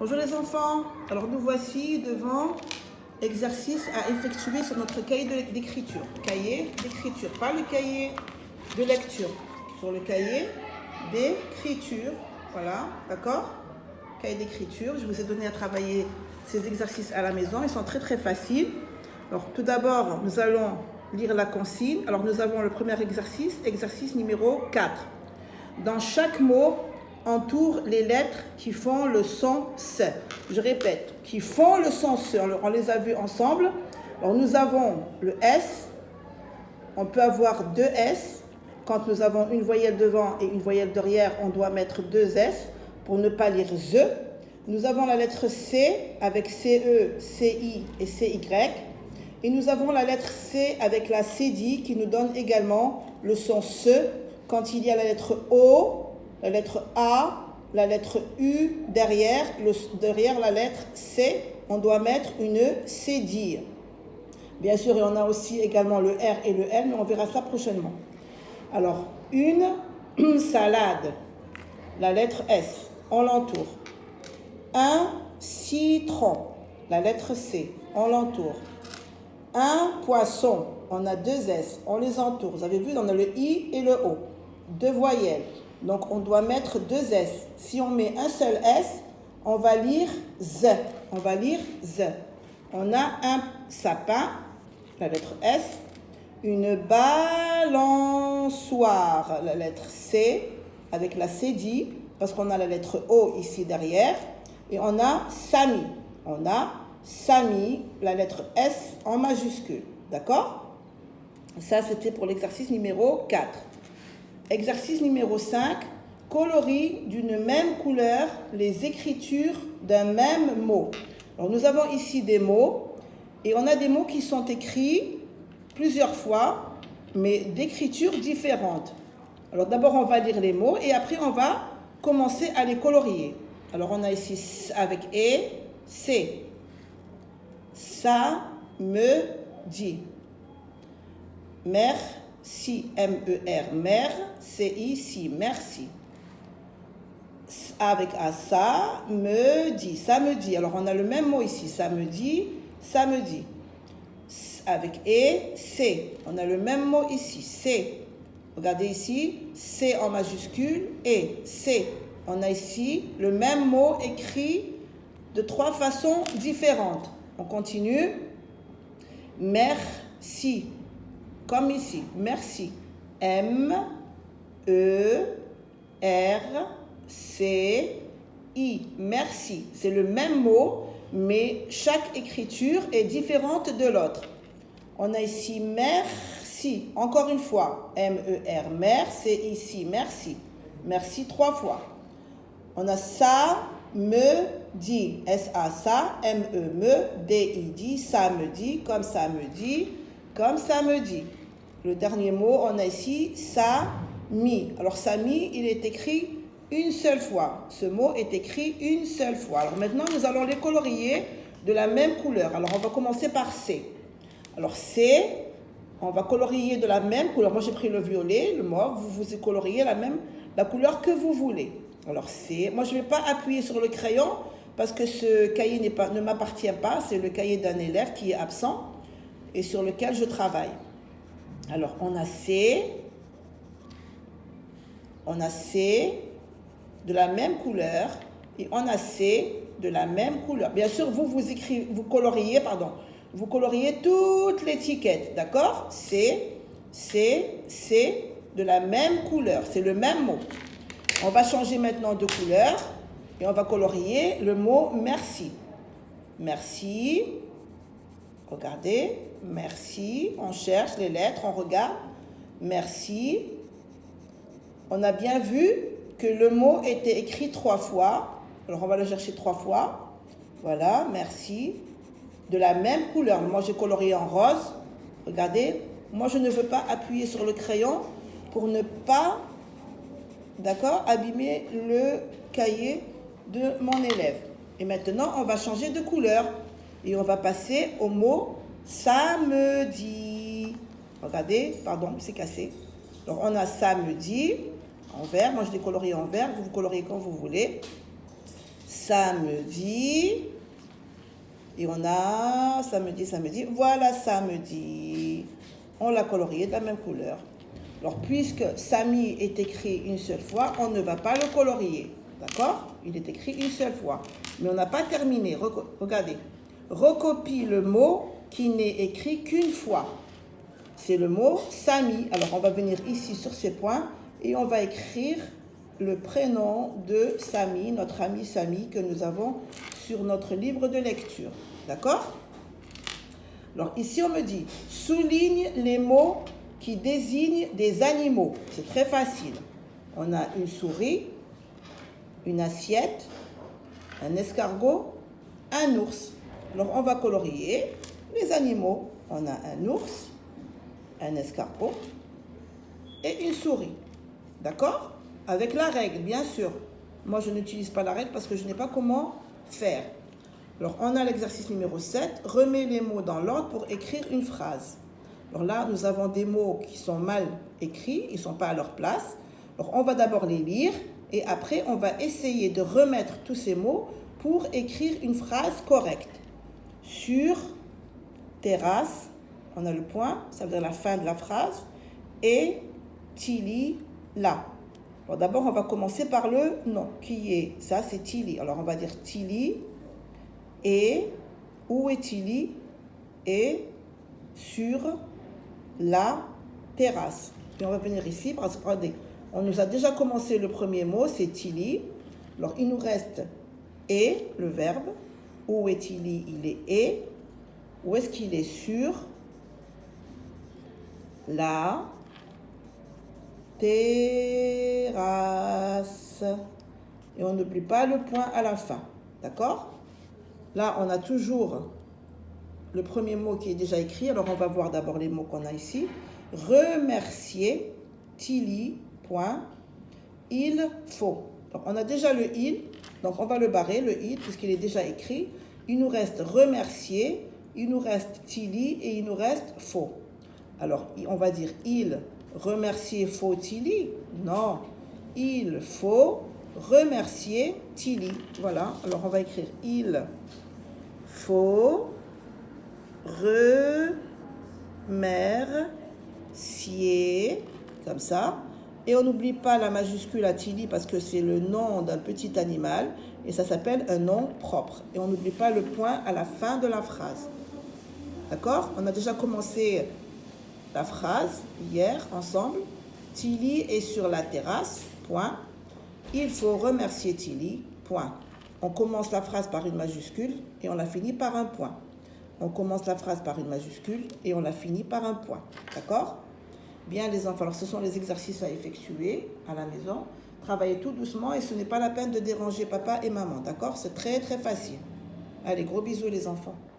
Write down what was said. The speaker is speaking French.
Bonjour les enfants, alors nous voici devant exercice à effectuer sur notre cahier d'écriture. Cahier d'écriture, pas le cahier de lecture, sur le cahier d'écriture, voilà, d'accord? Cahier d'écriture, je vous ai donné à travailler ces exercices à la maison, ils sont très faciles. Alors tout d'abord, nous allons lire la consigne. Alors nous avons le premier exercice, exercice numéro 4. Dans chaque mot, entoure les lettres qui font le son S. Je répète, qui font le son S. On les a vus ensemble. Alors nous avons le S. On peut avoir deux S. Quand nous avons une voyelle devant et une voyelle derrière, on doit mettre deux S pour ne pas lire ZE. Nous avons la lettre C avec CE, CI et CY. Et nous avons la lettre C avec la CD qui nous donne également le son SE quand il y a la lettre O, la lettre A, la lettre U derrière la lettre C, on doit mettre une CD. Bien sûr, et on a aussi également le R et le L, mais on verra ça prochainement. Alors, une salade, la lettre S, on l'entoure. Un citron, la lettre C, on l'entoure. Un poisson, on a deux S, on les entoure. Vous avez vu, on a le I et le O. Deux voyelles. Donc, on doit mettre deux S. Si on met un seul S, on va lire Z. On va lire Z. On a un sapin, la lettre S. Une balançoire, la lettre C, avec la CD, parce qu'on a la lettre O ici derrière. Et on a Samy. On a Samy, la lettre S en majuscule. D'accord? Ça, c'était pour l'exercice numéro 4. Exercice numéro 5. Colorie d'une même couleur les écritures d'un même mot. Alors, nous avons ici des mots. Et on a des mots qui sont écrits plusieurs fois, mais d'écritures différentes. Alors, d'abord, on va lire les mots et après, on va commencer à les colorier. Alors, on a ici avec E, C. Ça me dit. Merci, M-E-R, mer, C-I, si, merci. Avec A, ça me dit, samedi. Alors, on a le même mot ici, samedi, samedi. Avec E, C. On a le même mot ici, C. Regardez ici, C en majuscule et C. On a ici le même mot écrit de trois façons différentes. On continue. Merci. Comme ici. Merci. M, E, R, C, I. Merci. C'est le même mot, mais chaque écriture est différente de l'autre. On a ici merci. Encore une fois. M, E, R, mer, C, I, si. Merci. Merci trois fois. On a ça me dit, S-A, ça, M-E, me, D-I-D, ça me dit, comme ça me dit, comme ça me dit. Le dernier mot, on a ici Samy. Alors Samy, il est écrit une seule fois. Ce mot est écrit une seule fois. Alors maintenant, nous allons les colorier de la même couleur. Alors on va commencer par C. Alors C, on va colorier de la même couleur. Moi, j'ai pris le violet, le mauve. Vous coloriez la couleur que vous voulez. Alors C, moi je ne vais pas appuyer sur le crayon parce que ce cahier ne m'appartient pas, c'est le cahier d'un élève qui est absent et sur lequel je travaille. Alors on a C de la même couleur et on a C de la même couleur. Bien sûr, vous coloriez toute l'étiquette, d'accord? C de la même couleur, c'est le même mot. On va changer maintenant de couleur et on va colorier le mot merci. Merci. Regardez. Merci. On cherche les lettres, on regarde. Merci. On a bien vu que le mot était écrit 3 fois. Alors on va le chercher 3 fois. Voilà, merci. De la même couleur. Moi j'ai colorié en rose. Regardez. Moi je ne veux pas appuyer sur le crayon pour ne pas... D'accord, abîmer le cahier de mon élève. Et maintenant, on va changer de couleur. Et on va passer au mot samedi. Regardez, pardon, c'est cassé. Donc, on a samedi en vert. Moi, je l'ai colorié en vert. Vous coloriez quand vous voulez. samedi. Et on a samedi, samedi. Voilà samedi. On l'a colorié de la même couleur. Alors, puisque Samy est écrit une seule fois, on ne va pas le colorier. D'accord? Il est écrit une seule fois. Mais on n'a pas terminé. Regardez. Recopie le mot qui n'est écrit qu'une fois. C'est le mot Samy. Alors, on va venir ici sur ces points et on va écrire le prénom de Samy, notre ami Samy, que nous avons sur notre livre de lecture. D'accord? Alors, ici, on me dit, souligne les mots qui désignent des animaux. C'est très facile. On a une souris, une assiette, un escargot, un ours. Alors, on va colorier les animaux. On a un ours, un escargot et une souris. D'accord? Avec la règle, bien sûr. Moi, je n'utilise pas la règle parce que je n'ai pas comment faire. Alors, on a l'exercice numéro 7. Remets les mots dans l'ordre pour écrire une phrase. Alors là, nous avons des mots qui sont mal écrits, ils ne sont pas à leur place. Alors, on va d'abord les lire et après, on va essayer de remettre tous ces mots pour écrire une phrase correcte. Sur, terrasse, on a le point, ça veut dire la fin de la phrase, et Tilly, là. Alors d'abord, on va commencer par le nom, qui est, ça c'est Tilly. Alors on va dire Tilly, et, où est Tilly? Et sur la terrasse. Et on va venir ici, parce que regardez, on nous a déjà commencé le premier mot, c'est Tilly. Alors il nous reste et, le verbe. Où est Tilly? Il est et. Où est-ce qu'il est? Sur la terrasse. Et on n'oublie pas le point à la fin. D'accord? Là, on a toujours le premier mot qui est déjà écrit. Alors, on va voir d'abord les mots qu'on a ici. Remercier Tilly, point. Il faut. Donc, on a déjà le il. Donc, on va le barrer, le il, puisqu'il est déjà écrit. Il nous reste remercier, il nous reste Tilly et il nous reste faut. Alors, on va dire il remercier faut Tilly. Non, il faut remercier Tilly. Voilà, alors on va écrire il faut remercier, comme ça. Et on n'oublie pas la majuscule à Tilly parce que c'est le nom d'un petit animal et ça s'appelle un nom propre. Et on n'oublie pas le point à la fin de la phrase. D'accord? On a déjà commencé la phrase hier ensemble. Tilly est sur la terrasse, point. Il faut remercier Tilly, point. On commence la phrase par une majuscule et on la finit par un point. On commence la phrase par une majuscule et on la finit par un point. D'accord? Bien les enfants, alors ce sont les exercices à effectuer à la maison. Travaillez tout doucement et ce n'est pas la peine de déranger papa et maman. D'accord? C'est très très facile. Allez, gros bisous les enfants.